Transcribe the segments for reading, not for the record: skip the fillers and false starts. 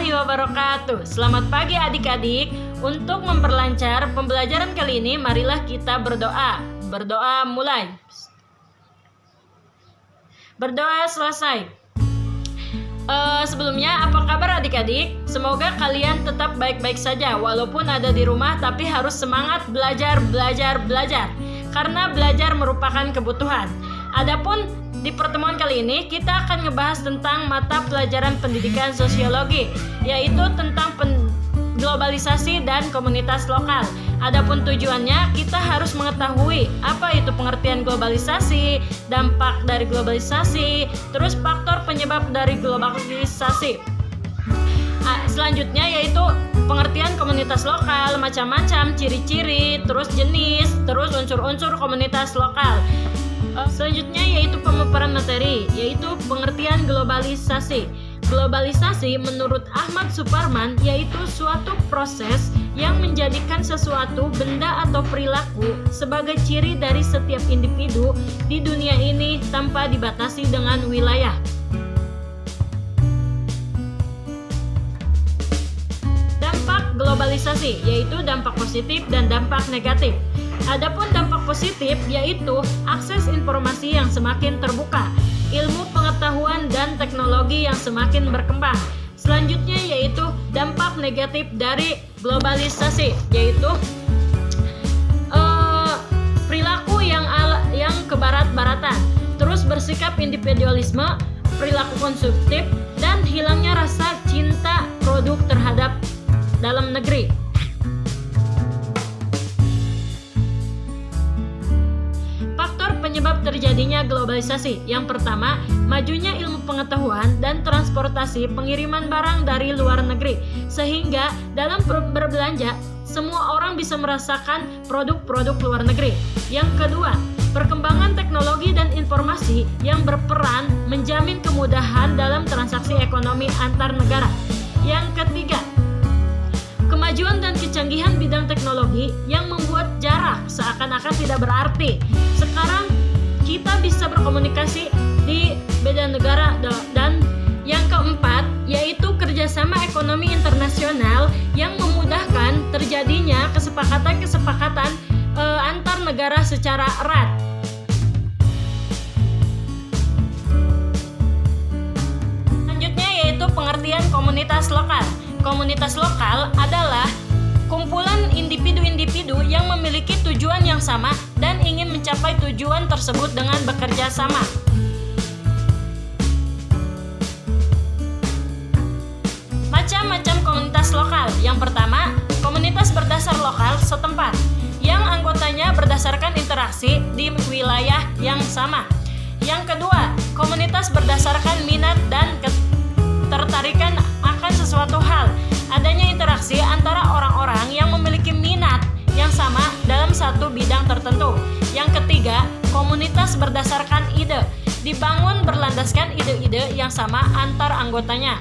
warahmatullahi wabarakatuh. Selamat pagi adik-adik. Untuk memperlancar pembelajaran kali ini, marilah kita berdoa. Berdoa mulai. Berdoa selesai. Sebelumnya, apa kabar adik-adik? Semoga kalian tetap baik-baik saja. Walaupun ada di rumah, tapi harus semangat belajar. Karena belajar merupakan kebutuhan. Adapun di pertemuan kali ini kita akan ngebahas tentang mata pelajaran pendidikan sosiologi, yaitu tentang globalisasi dan komunitas lokal. Adapun tujuannya, kita harus mengetahui apa itu pengertian globalisasi, dampak dari globalisasi, terus faktor penyebab dari globalisasi. Selanjutnya yaitu pengertian komunitas lokal, macam-macam, ciri-ciri, terus jenis, terus unsur-unsur komunitas lokal. Selanjutnya yaitu pemaparan materi, yaitu pengertian globalisasi. Globalisasi menurut Ahmad Suparman yaitu suatu proses yang menjadikan sesuatu benda atau perilaku sebagai ciri dari setiap individu di dunia ini tanpa dibatasi dengan wilayah. Dampak globalisasi yaitu dampak positif dan dampak negatif. Adapun dampak positif yaitu akses informasi yang semakin terbuka, ilmu pengetahuan dan teknologi yang semakin berkembang. Selanjutnya yaitu dampak negatif dari globalisasi, yaitu perilaku yang kebarat-baratan, terus bersikap individualisme, perilaku konsumtif, dan hilangnya rasa cinta produk terhadap dalam negeri. Penyebab terjadinya globalisasi. Yang pertama, majunya ilmu pengetahuan dan transportasi pengiriman barang dari luar negeri, sehingga dalam berbelanja semua orang bisa merasakan produk-produk luar negeri. Yang kedua, perkembangan teknologi dan informasi yang berperan menjamin kemudahan dalam transaksi ekonomi antar negara. Yang ketiga, kemajuan dan kecanggihan bidang teknologi yang membuat jarak seakan-akan tidak berarti. Sekarang kita bisa berkomunikasi di beda negara. Dan yang keempat yaitu kerjasama ekonomi internasional yang memudahkan terjadinya kesepakatan antar negara secara erat. Selanjutnya yaitu pengertian komunitas lokal. Komunitas lokal adalah kumpulan individu-individu yang memiliki tujuan yang sama dan ingin mencapai tujuan tersebut dengan bekerja sama. Macam-macam komunitas lokal. Yang pertama, komunitas berdasar lokal setempat, yang anggotanya berdasarkan interaksi di wilayah yang sama. Yang kedua, komunitas berdasarkan minat dan ketertarikan akan sesuatu hal. Adanya interaksi antara orang-orang yang memiliki minat yang sama dalam satu bidang tertentu. Yang ketiga, komunitas berdasarkan ide, dibangun berlandaskan ide-ide yang sama antar anggotanya.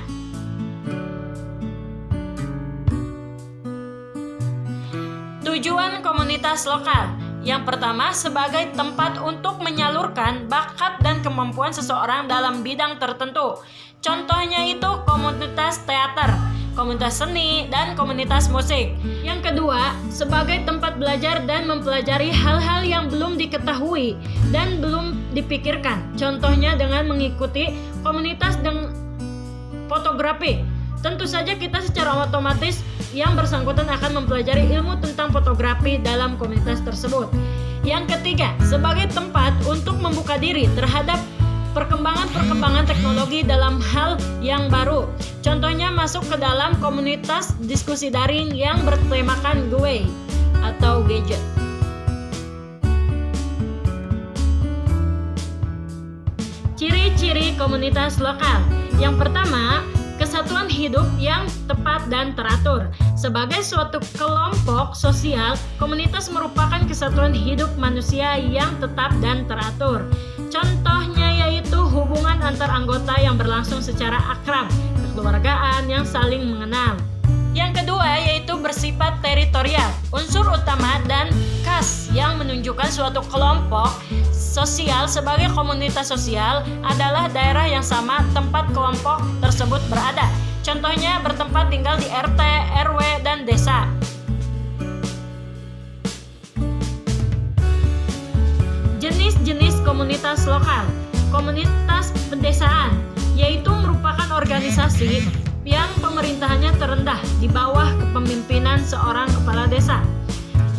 Tujuan komunitas lokal. Yang pertama, sebagai tempat untuk menyalurkan bakat dan kemampuan seseorang dalam bidang tertentu. Contohnya itu komunitas teater, komunitas seni, dan komunitas musik. Yang kedua, sebagai tempat belajar dan mempelajari hal-hal yang belum diketahui dan belum dipikirkan. Contohnya dengan mengikuti komunitas fotografi. Tentu saja kita secara otomatis yang bersangkutan akan mempelajari ilmu tentang fotografi dalam komunitas tersebut. Yang ketiga, sebagai tempat untuk membuka diri terhadap perkembangan teknologi dalam hal yang baru. Contohnya masuk ke dalam komunitas diskusi daring yang bertemakan GUI atau gadget. Ciri-ciri komunitas lokal. Yang pertama, kesatuan hidup yang tepat dan teratur. Sebagai suatu kelompok sosial, komunitas merupakan kesatuan hidup manusia yang tetap dan teratur. Contohnya yaitu hubungan antar anggota yang berlangsung secara akrab, kekeluargaan yang saling mengenal. Yang kedua yaitu bersifat teritorial. Unsur utama dan khas yang menunjukkan suatu kelompok sosial sebagai komunitas sosial adalah daerah yang sama tempat kelompok tersebut berada. Contohnya bertempat tinggal di RT, RW, dan desa. Jenis-jenis komunitas lokal. Komunitas pedesaan, yaitu merupakan organisasi yang pemerintahannya terendah di bawah kepemimpinan seorang kepala desa.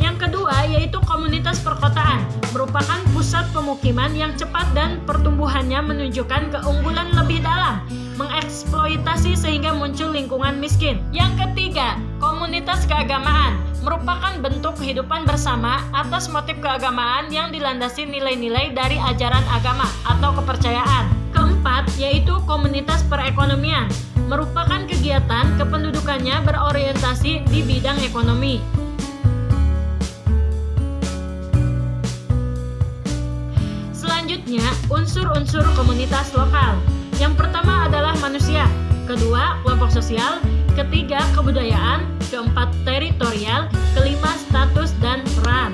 Yang kedua yaitu komunitas perkotaan, merupakan pusat pemukiman yang cepat dan pertumbuhannya menunjukkan keunggulan lebih dalam, mengeksploitasi sehingga muncul lingkungan miskin. Yang ketiga, komunitas keagamaan, merupakan bentuk kehidupan bersama atas motif keagamaan yang dilandasi nilai-nilai dari ajaran agama atau kepercayaan. Keempat, yaitu komunitas perekonomian, merupakan kegiatan kependudukannya berorientasi di bidang ekonomi. Selanjutnya, unsur-unsur komunitas lokal. Yang pertama adalah manusia, kedua kelompok sosial, ketiga kebudayaan, keempat teritorial, kelima status dan peran.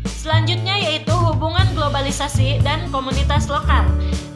Selanjutnya yaitu hubungan globalisasi dan komunitas lokal.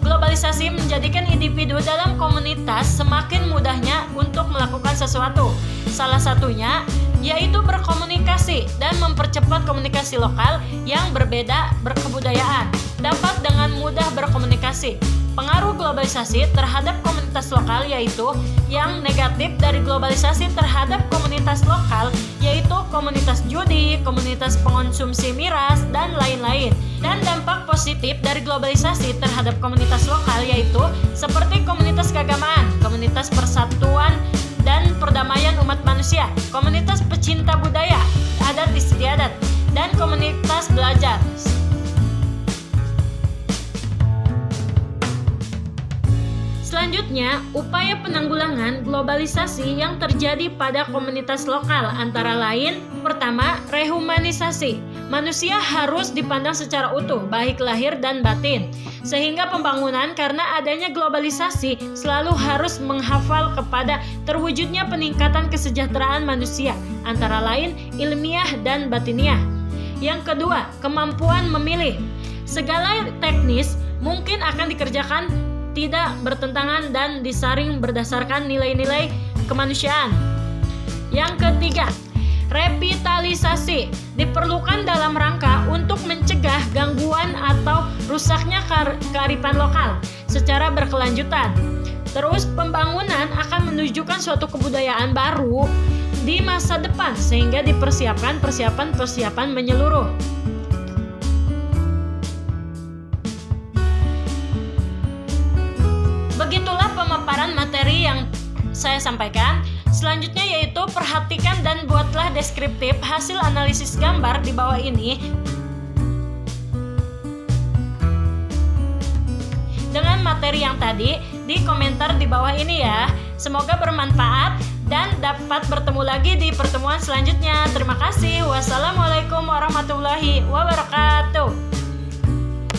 Globalisasi menjadikan individu dalam komunitas semakin mudahnya untuk melakukan sesuatu. Salah satunya yaitu berkomunikasi dan mempercepat komunikasi lokal yang berbeda berkebudayaan, dapat dengan mudah berkomunikasi. Pengaruh globalisasi terhadap komunitas lokal yaitu yang negatif dari globalisasi terhadap komunitas lokal yaitu komunitas judi, komunitas pengonsumsi miras, dan lain-lain. Dan dampak positif dari globalisasi terhadap komunitas lokal yaitu seperti komunitas keagamaan, komunitas persatuan dan perdamaian umat manusia, komunitas pecinta budaya, adat istiadat, dan komunitas belajar. Selanjutnya, upaya penanggulangan globalisasi yang terjadi pada komunitas lokal antara lain, pertama, rehumanisasi. Manusia harus dipandang secara utuh, baik lahir dan batin. Sehingga pembangunan karena adanya globalisasi selalu harus menghafal kepada terwujudnya peningkatan kesejahteraan manusia, antara lain ilmiah dan batiniah. Yang kedua, kemampuan memilih. Segala teknis mungkin akan dikerjakan tidak bertentangan dan disaring berdasarkan nilai-nilai kemanusiaan. Yang ketiga, revitalisasi diperlukan dalam rangka untuk mencegah gangguan atau rusaknya kearifan lokal secara berkelanjutan. Terus pembangunan akan menunjukkan suatu kebudayaan baru di masa depan sehingga dipersiapkan persiapan menyeluruh. Begitulah pemaparan materi yang saya sampaikan. Selanjutnya yaitu perhatikan dan buatlah deskriptif hasil analisis gambar di bawah ini dengan materi yang tadi di komentar di bawah ini ya. Semoga bermanfaat dan dapat bertemu lagi di pertemuan selanjutnya. Terima kasih. Wassalamualaikum warahmatullahi wabarakatuh.